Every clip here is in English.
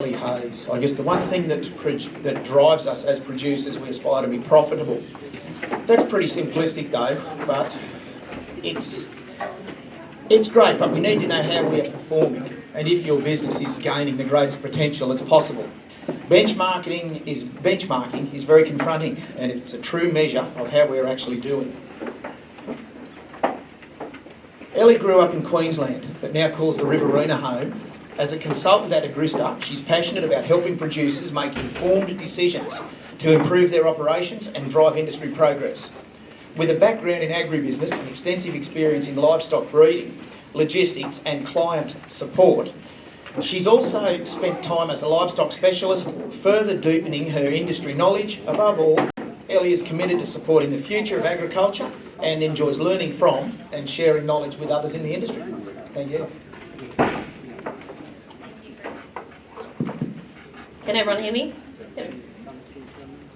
Ellie Hays. I guess the one thing that drives us as producers, we aspire to be profitable. That's pretty simplistic though, but it's great, but we need to know how we are performing and if your business is gaining the greatest potential that's possible. Benchmarking is very confronting, and it's a true measure of how we're actually doing. Ellie grew up in Queensland, but now calls the Riverina home. As a consultant at Agrista, she's passionate about helping producers make informed decisions to improve their operations and drive industry progress. With a background in agribusiness and extensive experience in livestock breeding, logistics and client support, she's also spent time as a livestock specialist, further deepening her industry knowledge. Above all, Ellie is committed to supporting the future of agriculture and enjoys learning from and sharing knowledge with others in the industry. Thank you. Can everyone hear me? Yep.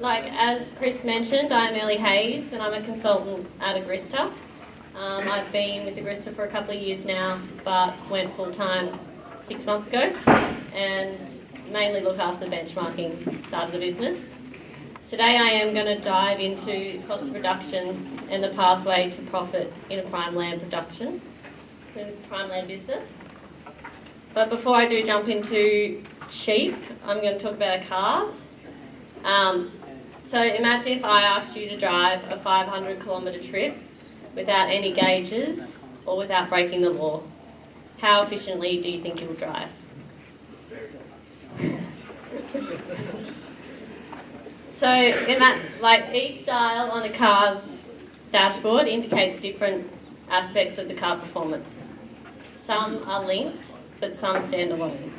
Like as Chris mentioned, I'm Ellie Hays and I'm a consultant at Agrista. I've been with Agrista for a couple of years now, but went full-time 6 months ago and mainly look after the benchmarking side of the business. Today I am going to dive into cost of production and the pathway to profit in a prime land production, in a prime land business. But before I do jump into sheep, I'm going to talk about cars. So imagine if I asked you to drive a 500-kilometre trip without any gauges or without breaking the law. How efficiently do you think you will drive? So in that, like each dial on a car's dashboard indicates different aspects of the car performance. Some are linked, but some stand alone.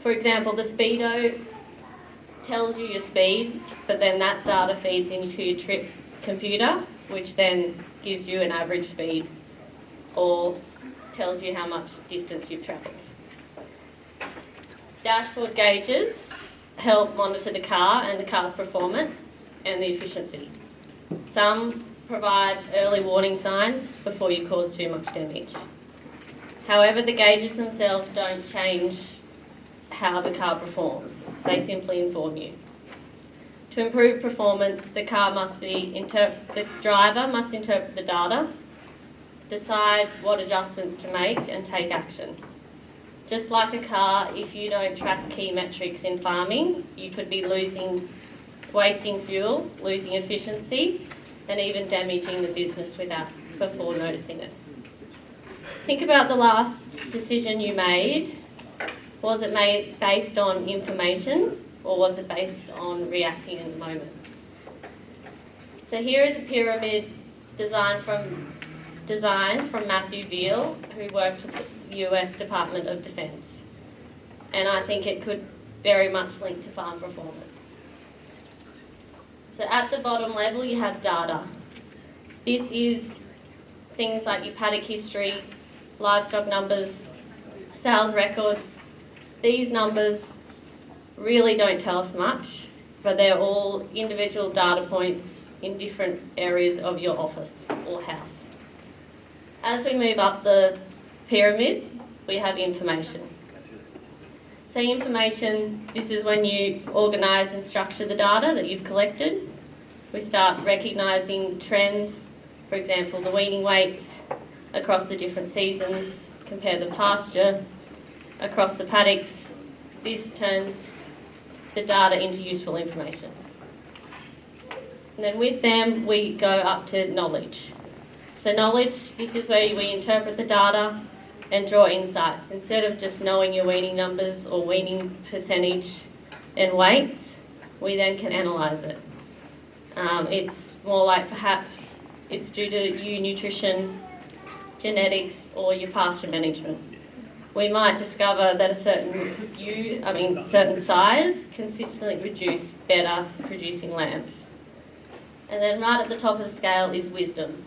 For example, the speedo tells you your speed, but then that data feeds into your trip computer, which then gives you an average speed or tells you how much distance you've travelled. Dashboard gauges help monitor the car and the car's performance and the efficiency. Some provide early warning signs before you cause too much damage. However, the gauges themselves don't change how the car performs. They simply inform you. To improve performance, the driver must interpret the data, decide what adjustments to make and take action. Just like a car, if you don't track key metrics in farming, you could be wasting fuel, losing efficiency, and even damaging the business before noticing it. Think about the last decision you made. Was it made based on information or was it based on reacting in the moment? So here is a pyramid designed from Matthew Veal, who worked at the US Department of Defence. And I think it could very much link to farm performance. So at the bottom level you have data. This is things like your paddock history, livestock numbers, sales records. These numbers really don't tell us much, but they're all individual data points in different areas of your office or house. As we move up the pyramid, we have information. So information, this is when you organise and structure the data that you've collected. We start recognising trends, for example, the weaning weights across the different seasons, compare the pasture across the paddocks. This turns the data into useful information. And then with them, we go up to knowledge. So knowledge, this is where we interpret the data and draw insights. Instead of just knowing your weaning numbers or weaning percentage and weights, we then can analyse it. It's more like perhaps it's due to your nutrition, genetics, or your pasture management. We might discover that a certain size consistently produce better producing lambs. And then right at the top of the scale is wisdom.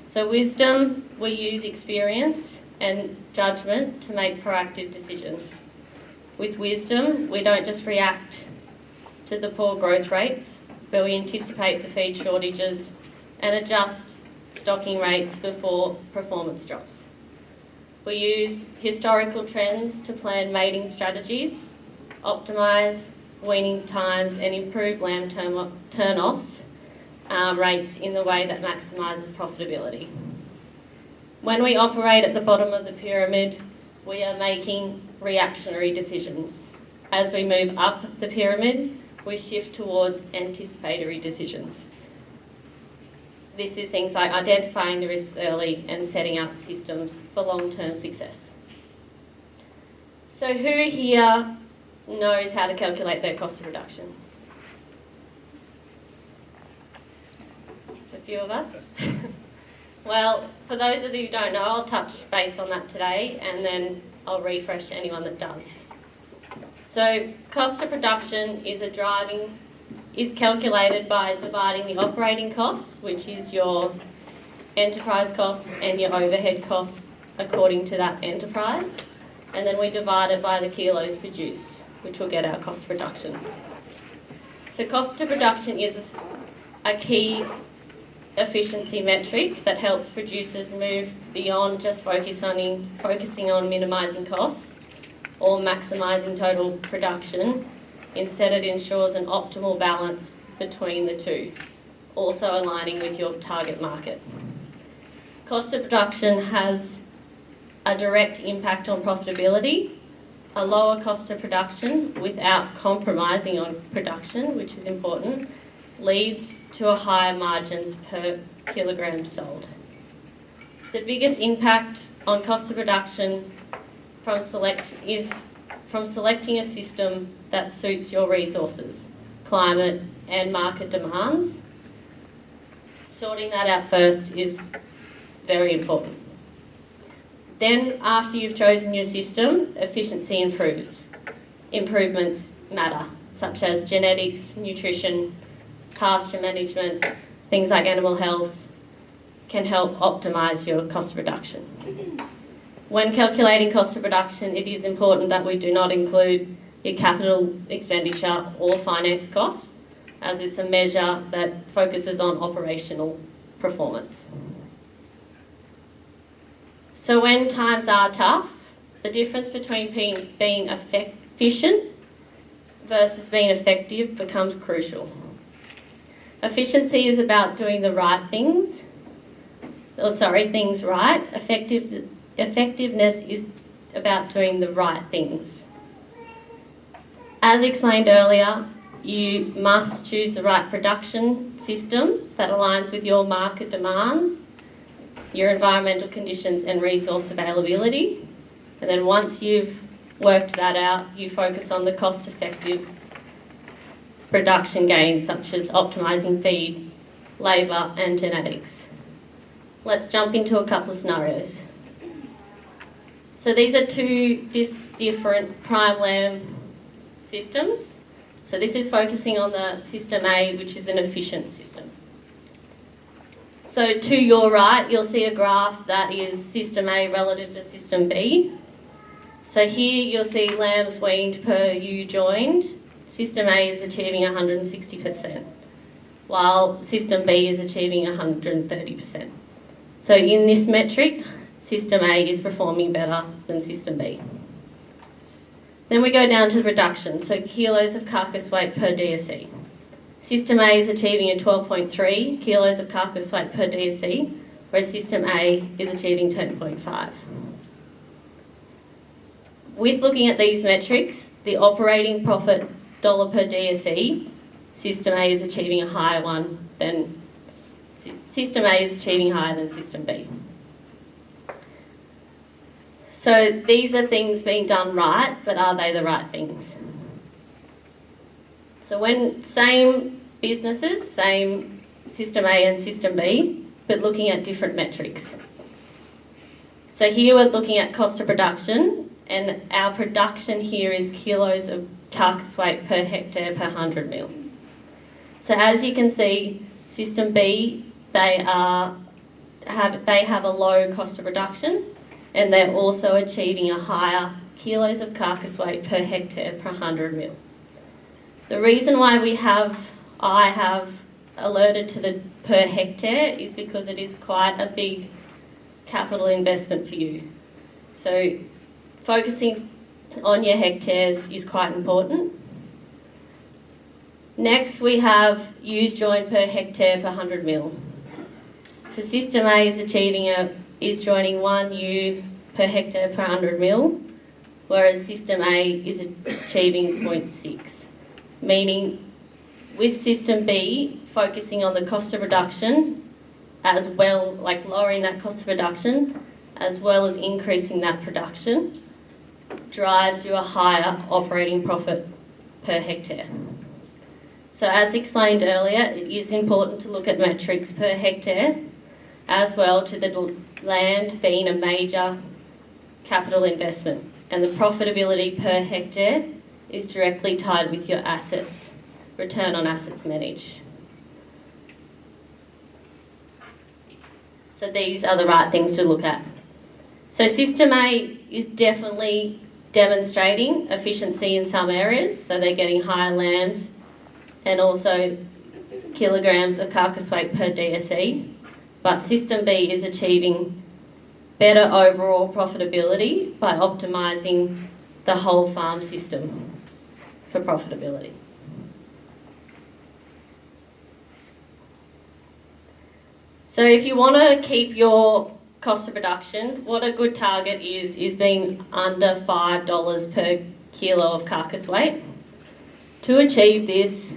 So wisdom, we use experience and judgment to make proactive decisions. With wisdom, we don't just react to the poor growth rates, but we anticipate the feed shortages and adjust stocking rates before performance drops. We use historical trends to plan mating strategies, optimise weaning times and improve lamb turn-offs rates in the way that maximises profitability. When we operate at the bottom of the pyramid, we are making reactionary decisions. As we move up the pyramid, we shift towards anticipatory decisions. This is things like identifying the risks early and setting up systems for long-term success. So who here knows how to calculate their cost of production? It's a few of us. Well, for those of you who don't know, I'll touch base on that today and then I'll refresh anyone that does. So cost of production is calculated by dividing the operating costs, which is your enterprise costs and your overhead costs according to that enterprise. And then we divide it by the kilos produced, which will get our cost of production. So cost of production is a key efficiency metric that helps producers move beyond just focusing on minimising costs or maximising total production. Instead, it ensures an optimal balance between the two, also aligning with your target market. Cost of production has a direct impact on profitability. A lower cost of production without compromising on production, which is important, leads to a higher margins per kilogram sold. The biggest impact on cost of production is from selecting a system that suits your resources, climate and market demands. Sorting that out first is very important. Then, after you've chosen your system, efficiency improves. Improvements matter, such as genetics, nutrition, pasture management, things like animal health can help optimise your cost reduction. When calculating cost of production, it is important that we do not include your capital expenditure or finance costs, as it's a measure that focuses on operational performance. So when times are tough, the difference between being efficient versus being effective becomes crucial. Efficiency is about doing the right things. Things right. Effectiveness is about doing the right things. As explained earlier, you must choose the right production system that aligns with your market demands, your environmental conditions and resource availability. And then once you've worked that out, you focus on the cost-effective production gains such as optimising feed, labour and genetics. Let's jump into a couple of scenarios. So these are two different prime lamb systems. So this is focusing on the system A, which is an efficient system. So to your right, you'll see a graph that is system A relative to system B. So here you'll see lambs weaned per ewe joined. System A is achieving 160%, while system B is achieving 130%. So in this metric, system A is performing better than system B. Then we go down to the production, so kilos of carcass weight per DSE. System A is achieving a 12.3 kilos of carcass weight per DSE, whereas system A is achieving 10.5. With looking at these metrics, the operating profit dollar per DSE, system A is achieving a higher one than system A is achieving higher than system B. So these are things being done right, but are they the right things? So when same businesses, same system A and system B, but looking at different metrics. So here we're looking at cost of production, and our production here is kilos of carcass weight per hectare per 100 mil. So as you can see, system B, they have a low cost of production, and they're also achieving a higher kilos of carcass weight per hectare per 100 mil. The reason why I have alerted to the per hectare is because it is quite a big capital investment for you. So focusing on your hectares is quite important. Next, we have ewes joined per hectare per 100 mil. So system A is joining 1 ewe per hectare per 100 mil, whereas system A is achieving 0.6, meaning with system B focusing on the cost of production as well, like lowering that cost of production as well as increasing that production, drives you a higher operating profit per hectare. So as explained earlier, it is important to look at metrics per hectare as well, to the land being a major capital investment, and the profitability per hectare is directly tied with your assets, return on assets managed. So these are the right things to look at. So system A is definitely demonstrating efficiency in some areas, so they're getting higher lambs and also kilograms of carcass weight per DSE, but system B is achieving better overall profitability by optimising the whole farm system for profitability. So if you want to keep your cost of production, what a good target is being under $5 per kilo of carcass weight. To achieve this,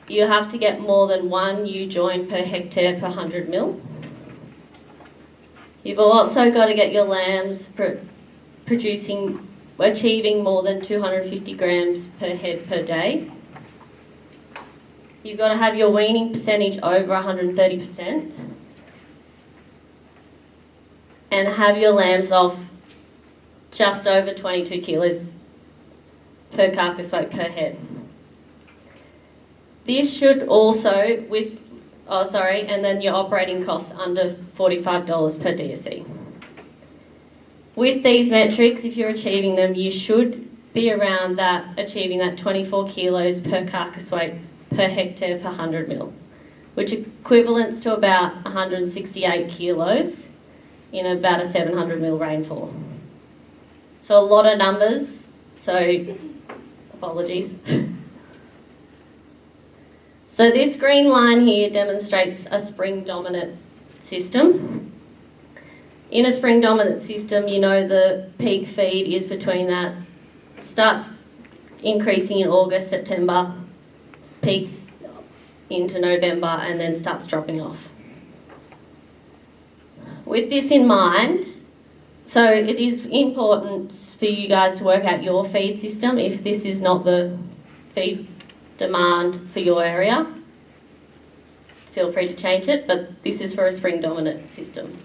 you have to get more than 1 ewe joint per hectare per 100 mil. You've also got to get your lambs achieving more than 250 grams per head per day. You've got to have your weaning percentage over 130%. And have your lambs off just over 22 kilos per carcass weight per head. This should also, and then your operating costs under $45 per DSE. With these metrics, if you're achieving them, you should be around that, achieving that 24 kilos per carcass weight per hectare per 100 mil, which equivalents to about 168 kilos in about a 700 mil rainfall. So a lot of numbers, so apologies. So this green line here demonstrates a spring dominant system. In a spring dominant system, you know the peak feed is between that, starts increasing in August, September, peaks into November, and then starts dropping off. With this in mind, so it is important for you guys to work out your feed system. If this is not the feed demand for your area, feel free to change it, but this is for a spring dominant system.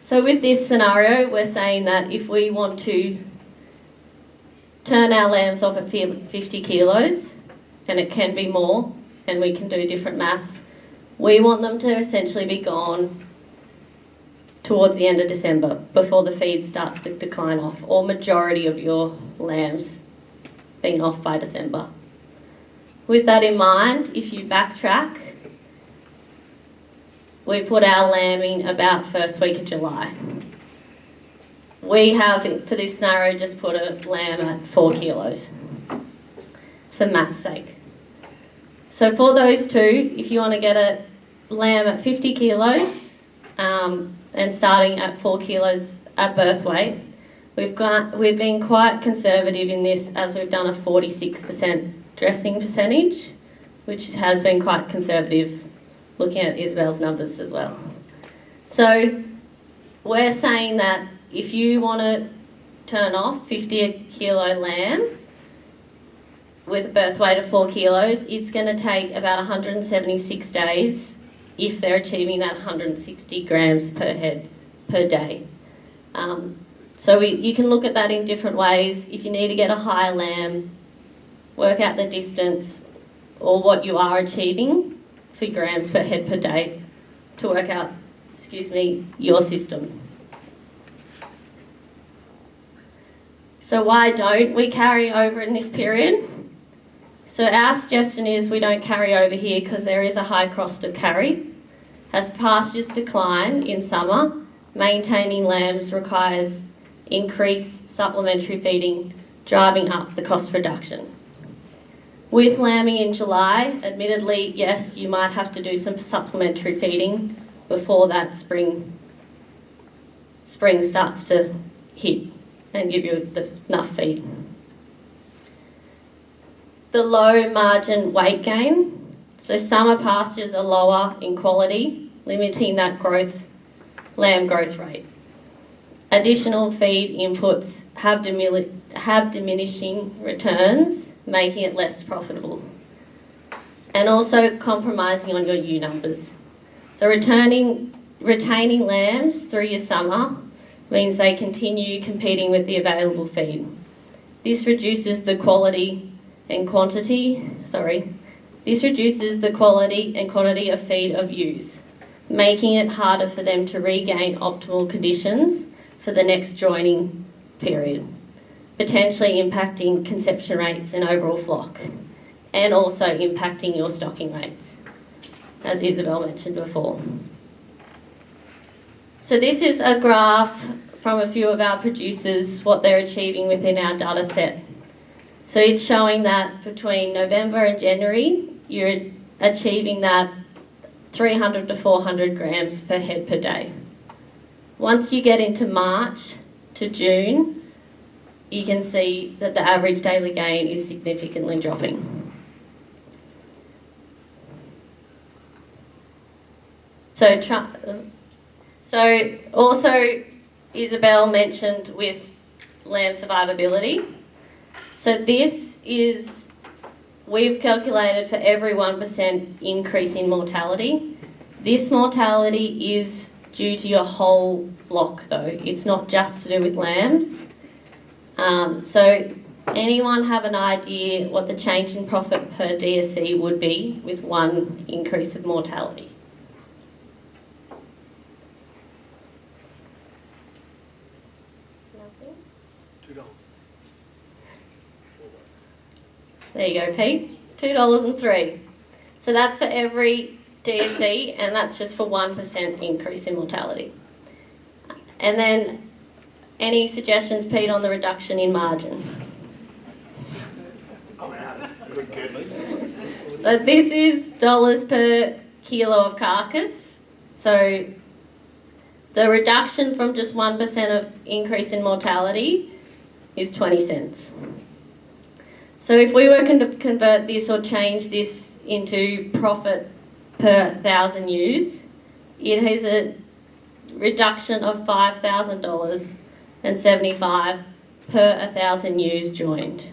So with this scenario, we're saying that if we want to turn our lambs off at 50 kilos, and it can be more, and we can do different maths, we want them to essentially be gone towards the end of December, before the feed starts to decline off, or majority of your lambs being off by December. With that in mind, if you backtrack, we put our lambing about first week of July. We have, for this scenario, just put a lamb at 4 kilos, for math's sake. So for those two, if you want to get a lamb at 50 kilos, and starting at 4 kilos at birth weight, we've been quite conservative in this, as we've done a 46% dressing percentage, which has been quite conservative, looking at Isabel's numbers as well. So we're saying that if you want to turn off 50 kilo lamb with a birth weight of 4 kilos, it's going to take about 176 days if they're achieving that 160 grams per head per day. So you can look at that in different ways. If you need to get a higher lamb, work out the distance or what you are achieving for grams per head per day to work out, your system. So why don't we carry over in this period? So our suggestion is we don't carry over here because there is a high cost of carry. As pastures decline in summer, maintaining lambs requires increased supplementary feeding, driving up the cost reduction. With lambing in July, admittedly, yes, you might have to do some supplementary feeding before that spring starts to hit and give you enough feed. The low margin weight gain. So summer pastures are lower in quality, limiting that lamb growth rate. Additional feed inputs have diminishing returns, making it less profitable. And also compromising on your ewe numbers. So retaining lambs through your summer means they continue competing with the available feed. This reduces the quality and quantity of feed of ewes, making it harder for them to regain optimal conditions for the next joining period, potentially impacting conception rates and overall flock, and also impacting your stocking rates, as Isabel mentioned before. So this is a graph from a few of our producers, what they're achieving within our data set. So it's showing that between November and January, you're achieving that 300 to 400 grams per head per day. Once you get into March to June, you can see that the average daily gain is significantly dropping. So also Isabel mentioned with lamb survivability. So this is, we've calculated for every 1% increase in mortality. This mortality is due to your whole flock though. It's not just to do with lambs. So anyone have an idea what the change in profit per DSC would be with one increase of mortality? Nothing? $2. There you go, Pete. $2.03. So that's for every DSC, and that's just for 1% increase in mortality. And then, any suggestions, Pete, on the reduction in margin? Good guesses. So this is dollars per kilo of carcass. So the reduction from just 1% of increase in mortality is 20 cents. So if we were to convert this or change this into profit per 1,000 ewes, it has a reduction of $5,075 per 1,000 ewes joined.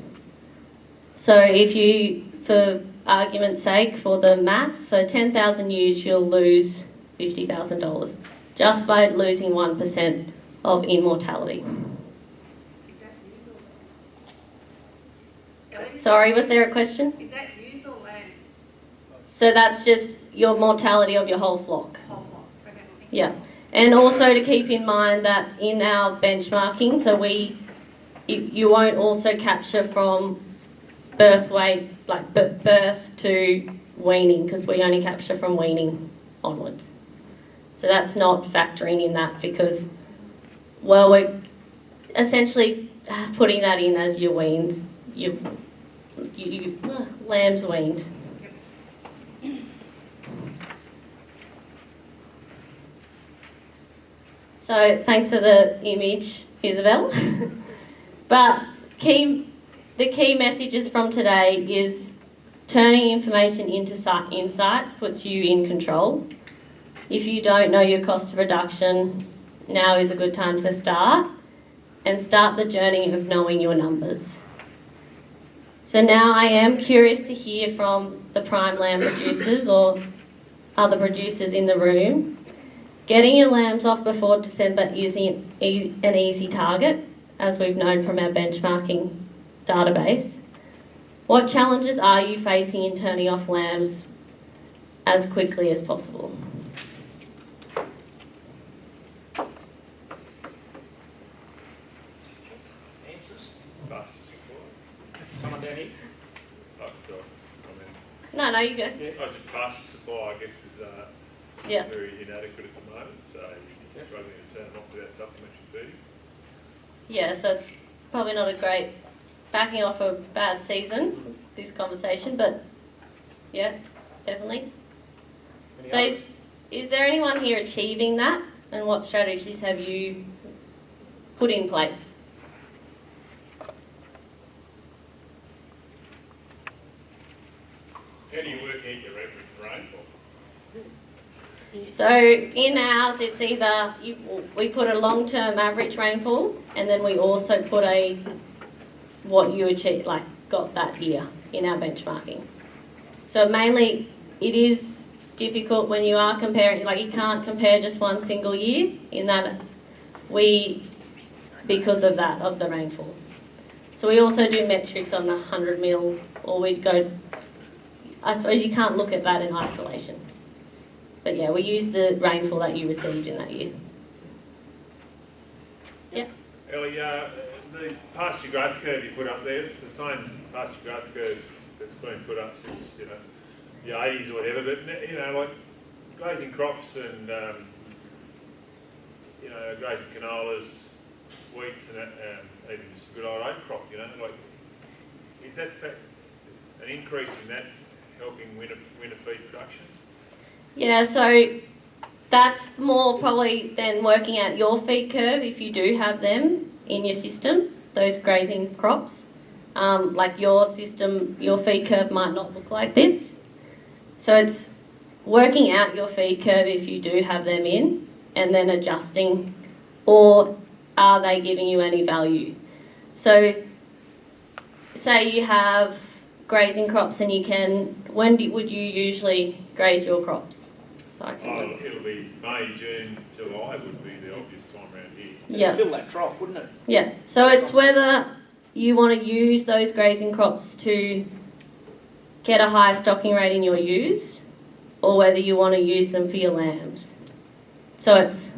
So if you, for argument's sake, for the maths, so 10,000 ewes, you'll lose $50,000 just by losing 1% of immortality. Sorry, was there a question? Is that ewes or lambs? So that's just your mortality of your whole flock. Whole flock. Okay. Yeah. And also to keep in mind that in our benchmarking, so you won't also capture from birth weight, like birth to weaning, because we only capture from weaning onwards. So that's not factoring in that because, well, we're essentially putting that in as your weans, your lambs weaned. So thanks for the image, Isabel. But the key messages from today is turning information into insights puts you in control. If you don't know your cost of reduction, now is a good time to start the journey of knowing your numbers. So now I am curious to hear from the prime lamb producers or other producers in the room. Getting your lambs off before December is an easy target, as we've known from our benchmarking database. What challenges are you facing in turning off lambs as quickly as possible? Answers? Pasture supply. Someone down here? Oh, God. No, you go. Yeah, just pasture supply, I guess, is Yeah. very inadequate at the moment. So struggling to turn them off without supplementary feeding. Yeah, so it's probably not a great backing off a bad season, this conversation, but yeah, definitely. Any So others? is there anyone here achieving that, and what strategies have you put in place? How do you work out your average rainfall? So in ours, it's either we put a long-term average rainfall, and then we also put a what you achieved, like got that year in our benchmarking. So mainly, it is difficult when you are comparing. Like you can't compare just one single year. In that, because of that of the rainfall. So we also do metrics on the 100 mil, or we go. I suppose you can't look at that in isolation. But yeah, we use the rainfall that you received in that year. Yeah. Ellie, the pasture growth curve you put up there, it's the same pasture growth curve that's been put up since, the 80s or whatever, but, like grazing crops and, grazing canolas, wheats and even just a good old oat crop, like, is that an increase in that helping winter feed production? Yeah, so that's more probably than working out your feed curve if you do have them in your system, those grazing crops. Like your system, your feed curve might not look like this. So it's working out your feed curve if you do have them in and then adjusting, or are they giving you any value? So say you have grazing crops and you can, when would you usually graze your crops? It'll be May, June, July would be the obvious time around here. Yeah. Fill that trough, wouldn't it? Yeah, so it's whether you want to use those grazing crops to get a higher stocking rate in your ewes, or whether you want to use them for your lambs. So it's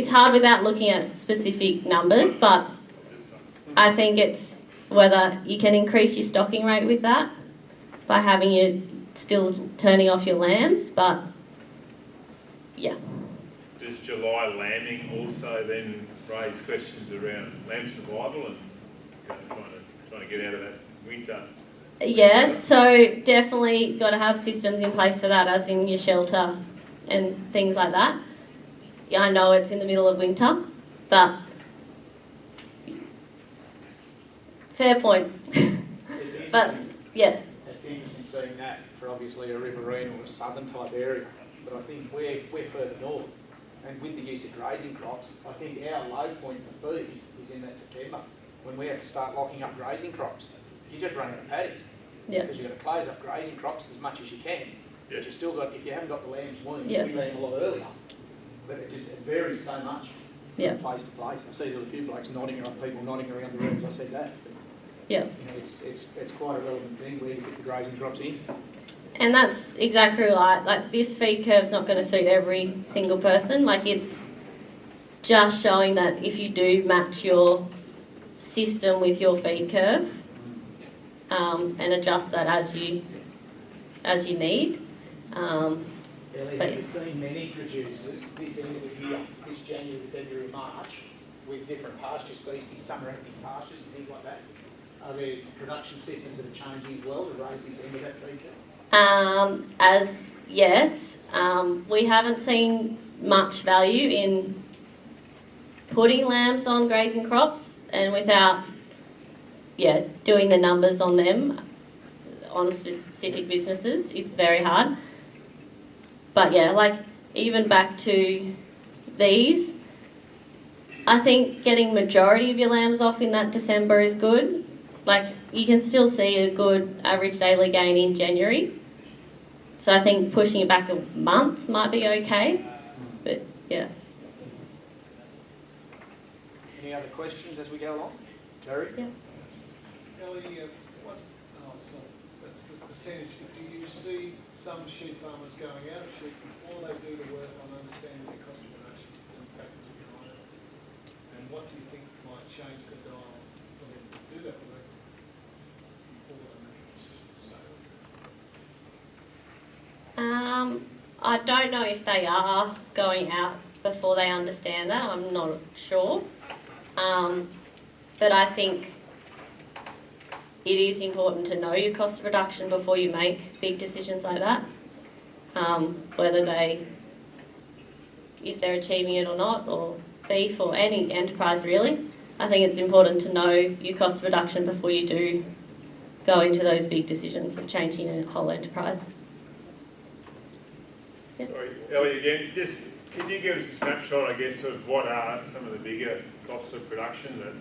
hard without looking at specific numbers, but I think it's whether you can increase your stocking rate with that by having you still turning off your lambs, but yeah. Does July lambing also then raise questions around lamb survival and trying to get out of that winter? Yes, so definitely got to have systems in place for that, as in your shelter and things like that. Yeah, I know it's in the middle of winter, but fair point. But yeah. It's interesting seeing that for obviously a riverine or a southern type area, but I think we're further north, and with the use of grazing crops, I think our low point for feed is in that September, when we have to start locking up grazing crops. You just run out of paddies, because you've got to close up grazing crops as much as you can, but you've still got, if you haven't got the lambs weaned, you'll be lamb a lot earlier, but it varies so much from place to place. I see there's a few blokes nodding around, people nodding around the room as I said that. Yeah. It's quite a relevant thing where you get the grazing crops in. And that's exactly right. Like, this feed curve's not going to suit every single person. Like, it's just showing that if you do match your system with your feed curve, and adjust that as you need. Ellie, have you seen many producers this end of the year, this January, February, March, with different pasture species, summer active pastures and things like that? Are there production systems that are changing as well to raise this end of that feature? We haven't seen much value in putting lambs on grazing crops, and without doing the numbers on them on specific businesses is very hard. But even back to these, I think getting majority of your lambs off in that December is good. Like, you can still see a good average daily gain in January. So I think pushing it back a month might be okay. But yeah. Any other questions as we go along? Terry? Yeah. Ellie, that's the percentage. Do you see some sheep farmers going out of sheep before they do the work on understanding the cost of production and factors behind it? And what do you think might change the dial for them to do that work before they make a decision to stay? I don't know if they are going out before they understand that. I'm not sure. But I think it is important to know your cost of production before you make big decisions like that. If they're achieving it or not, or beef or any enterprise really. I think it's important to know your cost of production before you do go into those big decisions of changing a whole enterprise. Sorry, Ellie, again, just can you give us a snapshot, I guess, of what are some of the bigger costs of production that,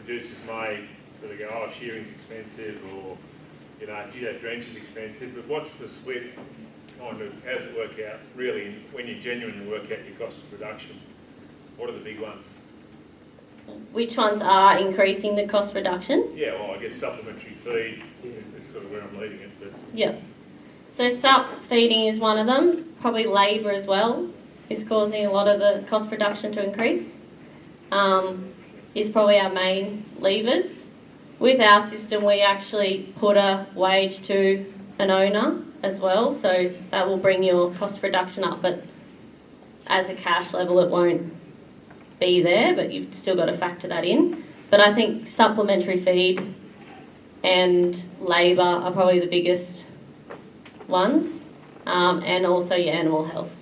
producers may sort of go, oh, shearing's expensive, or, gee, that drench is expensive, but what's the split, kind of, how does it work out, really, when you genuinely work out your cost of production? What are the big ones? Which ones are increasing the cost reduction? Yeah, well, I guess supplementary feed is sort of where I'm leading it, but... Yeah. So sup feeding is one of them. Probably labour as well is causing a lot of the cost reduction to increase. Is probably our main levers. With our system, we actually put a wage to an owner as well, so that will bring your cost reduction up, but as a cash level it won't be there, but you've still got to factor that in. But I think supplementary feed and labour are probably the biggest ones, and also your animal health.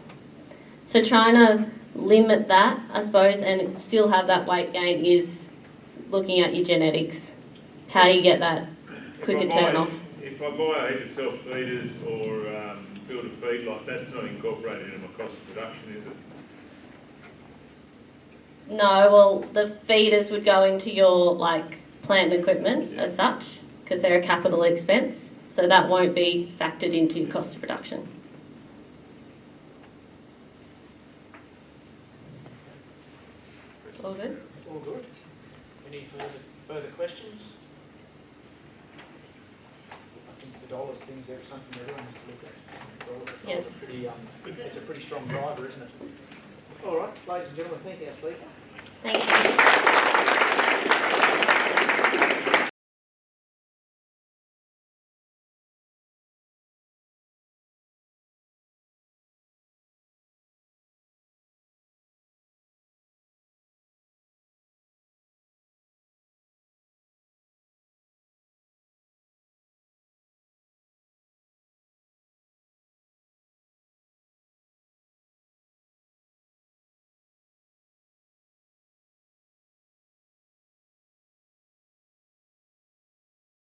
So trying to limit that, I suppose, and still have that weight gain is looking at your genetics. How do you get that quicker turn off? If I buy a heap of self-feeders or build a feedlot, that's not incorporated into my cost of production, is it? No, well, the feeders would go into your plant and equipment as such, because they're a capital expense, so that won't be factored into your cost of production. All good? All good. Any further questions? I think the dollars thing's something everyone has to look at. Yes. It's a pretty strong driver, isn't it? All right, ladies and gentlemen, thank you, our speaker. Thank you.